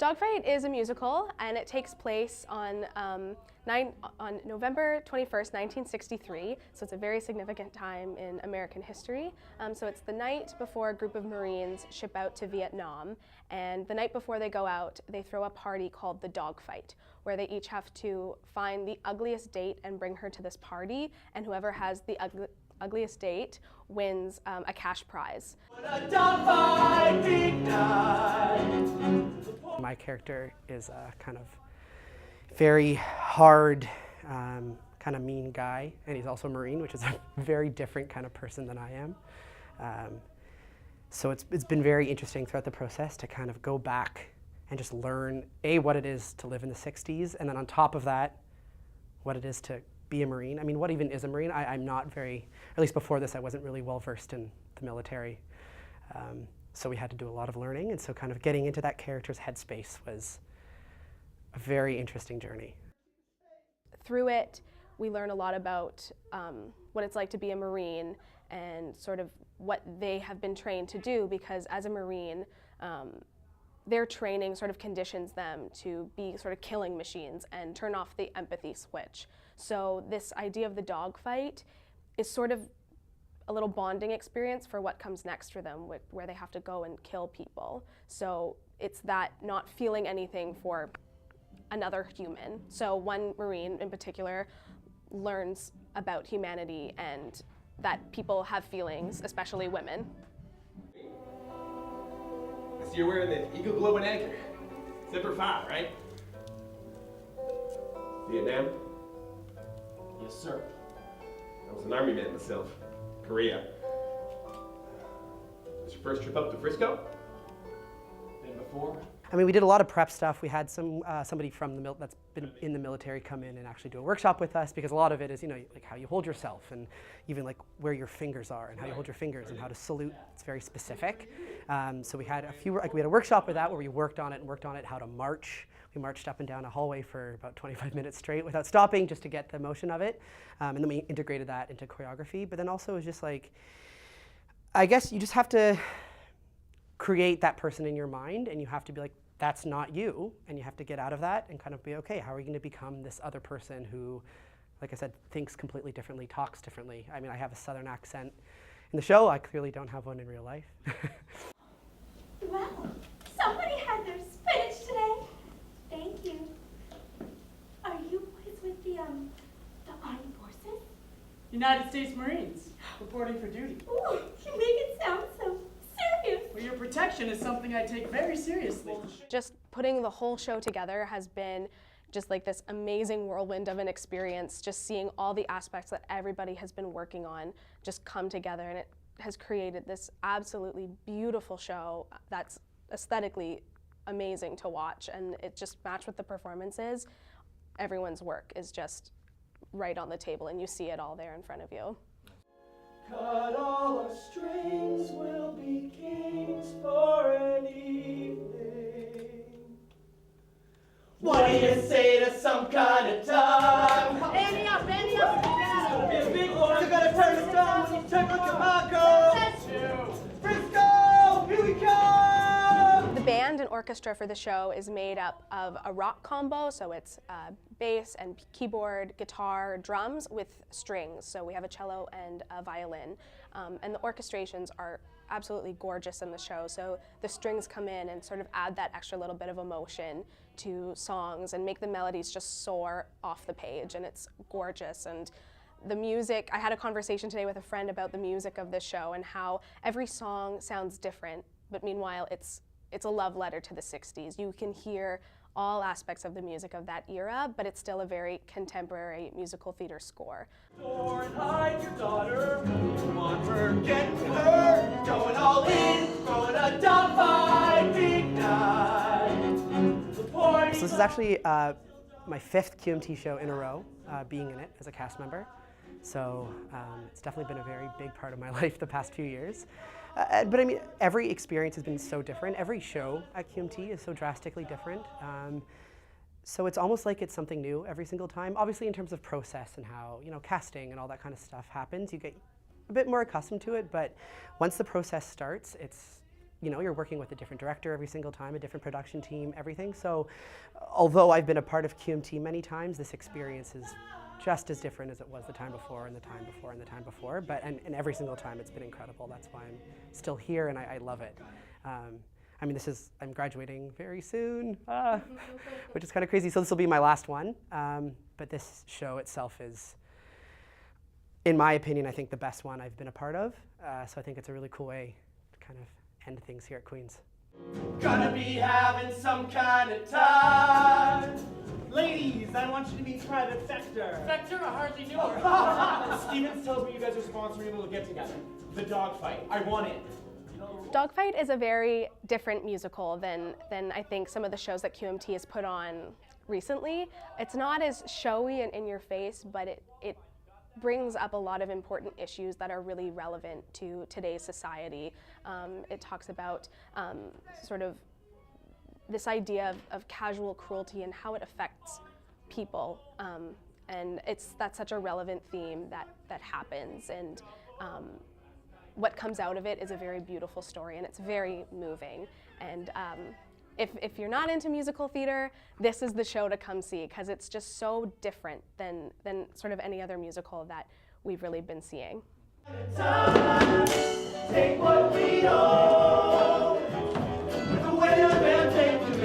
Dogfight is a musical, and it takes place on November 21st, 1963, so it's a very significant time in American history. So it's the night before a group of Marines ship out to Vietnam, and the night before they go out, they throw a party called the Dogfight, where they each have to find the ugliest date and bring her to this party, and whoever has the ugliest date wins a cash prize. My character is a kind of very hard, kind of mean guy, and he's also a Marine, which is a very different kind of person than I am. So it's been very interesting throughout the process to kind of go back and just learn, A, what it is to live in the 60s, and then on top of that, what it is to be a Marine. I mean, what even is a Marine? I'm not very, at least before this, I wasn't really well versed in the military. So we had to do a lot of learning, and so kind of getting into that character's headspace was a very interesting journey. Through it, we learn a lot about what it's like to be a Marine and sort of what they have been trained to do, because as a Marine, their training sort of conditions them to be sort of killing machines and turn off the empathy switch. So this idea of the dogfight is sort of a little bonding experience for what comes next for them, where they have to go and kill people. So it's that not feeling anything for another human. So one Marine in particular learns about humanity and that people have feelings, especially women. I see you're wearing the Eagle Globe and Anchor. Zipper 5, right? Vietnam? Yes, sir. I was an Army man myself. Korea. Was your first trip up to Frisco? Been before? I mean, we did a lot of prep stuff. We had somebody from the that's been in the military come in and actually do a workshop with us, because a lot of it is, you know, like how you hold yourself and even like where your fingers are and how you hold your fingers and how to salute. It's very specific. So we had we had a workshop with that where we worked on it, how to march. We marched up and down a hallway for about 25 minutes straight without stopping, just to get the motion of it. And then we integrated that into choreography. But then also it was just like, I guess you just have to create that person in your mind, and you have to be like, that's not you, and you have to get out of that and kind of be, okay, how are you going to become this other person who, like I said, thinks completely differently, talks differently. I mean, I have a Southern accent in the show. I clearly don't have one in real life. Wow, somebody had their spinach today. Thank you. Are you boys with the Armed Forces? United States Marines, reporting for duty. Ooh, you make it sound so serious. Well, your protection is something I take very seriously. Just putting the whole show together has been just like this amazing whirlwind of an experience, just seeing all the aspects that everybody has been working on just come together, and it has created this absolutely beautiful show that's aesthetically amazing to watch, and it just matched with the performances. Everyone's work is just right on the table, and you see it all there in front of you. Cut all our strings, we'll be kings for an evening. What do you say to some kind of time? Andy up, Andy up. Don't be a big boy, you gotta turn the stone when you take a look at my coat. Frisco, here we come! The band and orchestra for the show is made up of a rock combo, so it's bass and keyboard, guitar, drums with strings. So we have a cello and a violin. And the orchestrations are absolutely gorgeous in the show. So the strings come in and sort of add that extra little bit of emotion to songs and make the melodies just soar off the page, and it's gorgeous. And the music, I had a conversation today with a friend about the music of this show and how every song sounds different, but meanwhile it's a love letter to the 60s. You can hear all aspects of the music of that era, but it's still a very contemporary musical theater score. Door and hide your daughter, come on her, get her, going all in, throwing a dogfight big night. So this is actually my 5th QMT show in a row, being in it as a cast member. So it's definitely been a very big part of my life the past few years. But I mean, every experience has been so different. Every show at QMT is so drastically different. So it's almost like it's something new every single time. Obviously in terms of process and how, you know, casting and all that kind of stuff happens, you get a bit more accustomed to it, but once the process starts, you know, you're working with a different director every single time, a different production team, everything. So although I've been a part of QMT many times, this experience is just as different as it was the time before and the time before and the time before. But and every single time it's been incredible. That's why I'm still here and I love it. I mean, I'm graduating very soon, which is kind of crazy. So this will be my last one. But this show itself is, in my opinion, I think the best one I've been a part of. So I think it's a really cool way to kind of end things here at Queen's. Gonna be having some kind of time. Ladies, I want you to meet Private Sector. Vector, I hardly knew her. Stevens tells me you guys are sponsoring a little get-together. The Dogfight. I want it. Dogfight is a very different musical than I think some of the shows that QMT has put on recently. It's not as showy and in your face, but it brings up a lot of important issues that are really relevant to today's society. It talks about sort of this idea of casual cruelty and how it affects people. And that's such a relevant theme that happens. And what comes out of it is a very beautiful story, and it's very moving. And if you're not into musical theater, this is the show to come see, because it's just so different than sort of any other musical that we've really been seeing. Take what we own. The way of them take the